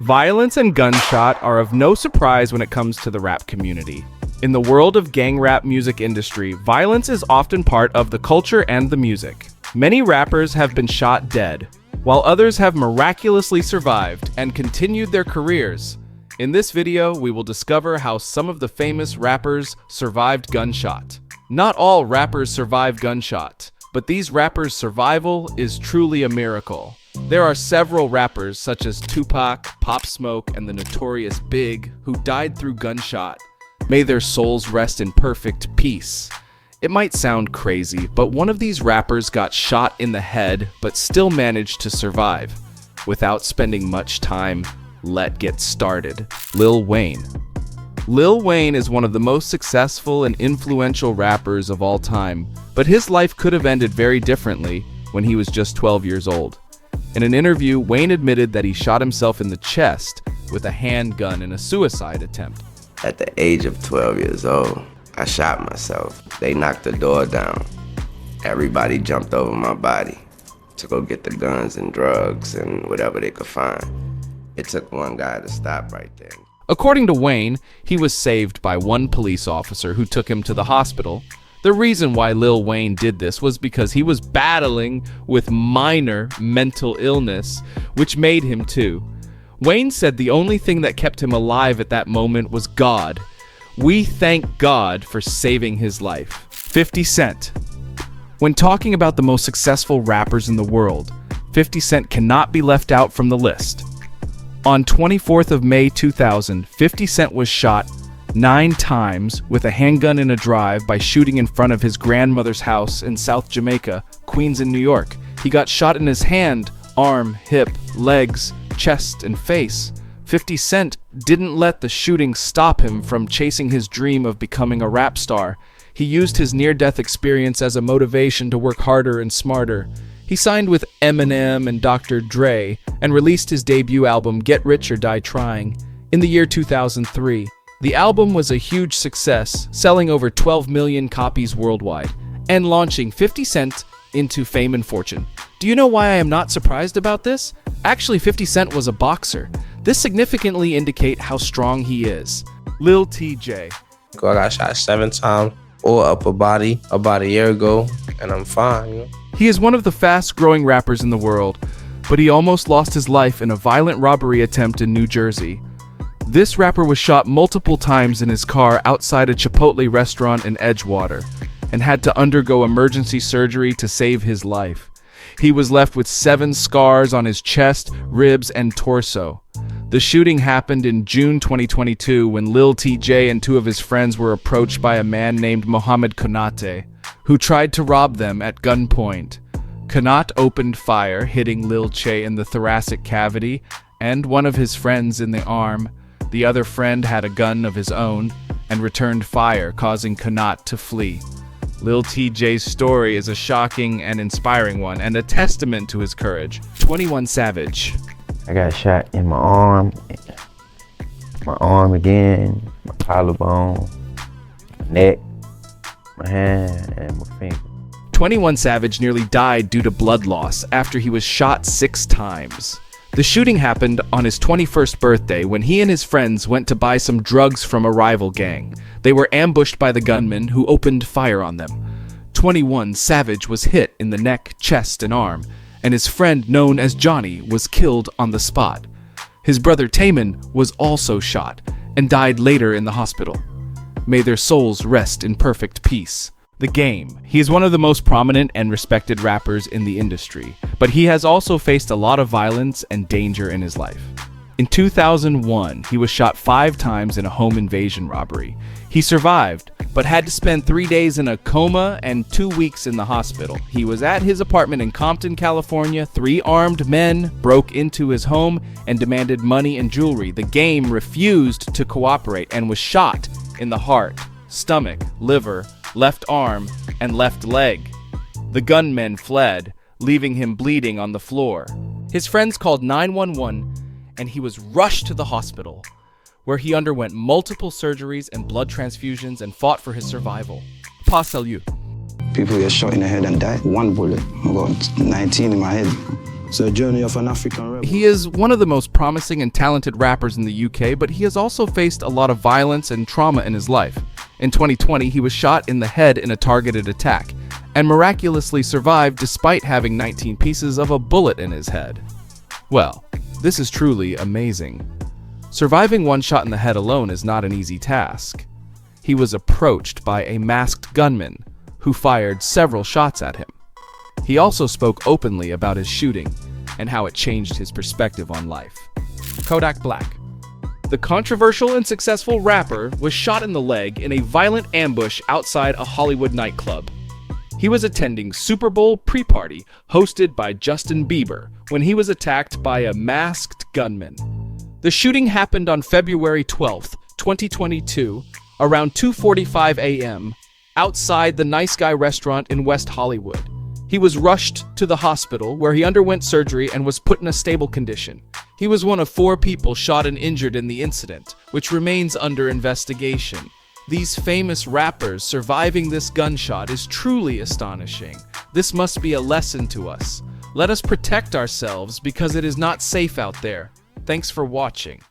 Violence and gunshot are of no surprise when it comes to the rap community. In the world of gang rap music industry, violence is often part of the culture and the music. Many rappers have been shot dead, while others have miraculously survived and continued their careers. In this video, we will discover how some of the famous rappers survived gunshot. Not all rappers survive gunshot, but these rappers' survival is truly a miracle. There are several rappers such as Tupac, Pop Smoke, and the notorious Big who died through gunshot. May their souls rest in perfect peace. It might sound crazy, but one of these rappers got shot in the head but still managed to survive. Without spending much time, let's get started. Lil Wayne. Lil Wayne is one of the most successful and influential rappers of all time, but his life could have ended very differently when he was just 12 years old. In an interview, Wayne admitted that he shot himself in the chest with a handgun in a suicide attempt. At the age of 12 years old, I shot myself. They knocked the door down. Everybody jumped over my body to go get the guns and drugs and whatever they could find. It took one guy to stop right there. According to Wayne, he was saved by one police officer who took him to the hospital. The reason why Lil Wayne did this was because he was battling with minor mental illness, which made him too. Wayne said the only thing that kept him alive at that moment was God. We thank God for saving his life. 50 Cent. When talking about the most successful rappers in the world, 50 Cent cannot be left out from the list. On 24th of May 2000, 50 Cent was shot 9 times with a handgun in a drive by shooting in front of his grandmother's house in South Jamaica, Queens in New York. He got shot in his hand, arm, hip, legs, chest, and face. 50 Cent didn't let the shooting stop him from chasing his dream of becoming a rap star. He used his near-death experience as a motivation to work harder and smarter. He signed with Eminem and Dr. Dre and released his debut album Get Rich or Die Trying in the year 2003. The album was a huge success, selling over 12 million copies worldwide and launching 50 Cent into fame and fortune. Do you know why I am not surprised about this? Actually, 50 Cent was a boxer. This significantly indicates how strong he is. Lil Tjay. I got shot 7 times, all upper body, about a year ago, and I'm fine, you know? He is one of the fast-growing rappers in the world, but he almost lost his life in a violent robbery attempt in New Jersey. This rapper was shot multiple times in his car outside a Chipotle restaurant in Edgewater and had to undergo emergency surgery to save his life. He was left with 7 scars on his chest, ribs, and torso. The shooting happened in June 2022 when Lil Tjay and 2 of his friends were approached by a man named Mohammed Konate, who tried to rob them at gunpoint. Konate opened fire, hitting Lil Tjay in the thoracic cavity and one of his friends in the arm. The other friend had a gun of his own and returned fire, causing Konate to flee. Lil Tjay's story is a shocking and inspiring one and a testament to his courage. 21 Savage. I got shot in my arm again, my collarbone, my neck, my hand, and my finger. 21 Savage nearly died due to blood loss after he was shot 6 times. The shooting happened on his 21st birthday when he and his friends went to buy some drugs from a rival gang. They were ambushed by the gunman who opened fire on them. 21 Savage was hit in the neck, chest, and arm, and his friend known as Johnny was killed on the spot. His brother Taman was also shot and died later in the hospital. May their souls rest in perfect peace. The Game. He is one of the most prominent and respected rappers in the industry, but he has also faced a lot of violence and danger in his life. In 2001, he was shot 5 times in a home invasion robbery. He survived, but had to spend 3 days in a coma and 2 weeks in the hospital. He was at his apartment in Compton, California. 3 armed men broke into his home and demanded money and jewelry. The Game refused to cooperate and was shot in the heart, stomach, liver, left arm, and left leg. The gunmen fled, leaving him bleeding on the floor. His friends called 911 and he was rushed to the hospital, where he underwent multiple surgeries and blood transfusions and fought for his survival. Salieu. People get shot in the head and die. 1 bullet. I got 19 in my head. It's a journey of an African rebel. He is one of the most promising and talented rappers in the UK, but he has also faced a lot of violence and trauma in his life. In 2020, he was shot in the head in a targeted attack, and miraculously survived despite having 19 pieces of a bullet in his head. Well, this is truly amazing. Surviving one shot in the head alone is not an easy task. He was approached by a masked gunman who fired several shots at him. He also spoke openly about his shooting and how it changed his perspective on life. Kodak Black. The controversial and successful rapper was shot in the leg in a violent ambush outside a Hollywood nightclub. He was attending Super Bowl pre-party hosted by Justin Bieber when he was attacked by a masked gunman. The shooting happened on February 12, 2022, around 2:45 a.m. outside the Nice Guy restaurant in West Hollywood. He was rushed to the hospital where he underwent surgery and was put in a stable condition. He was one of 4 people shot and injured in the incident, which remains under investigation. These famous rappers surviving this gunshot is truly astonishing. This must be a lesson to us. Let us protect ourselves because it is not safe out there. Thanks for watching.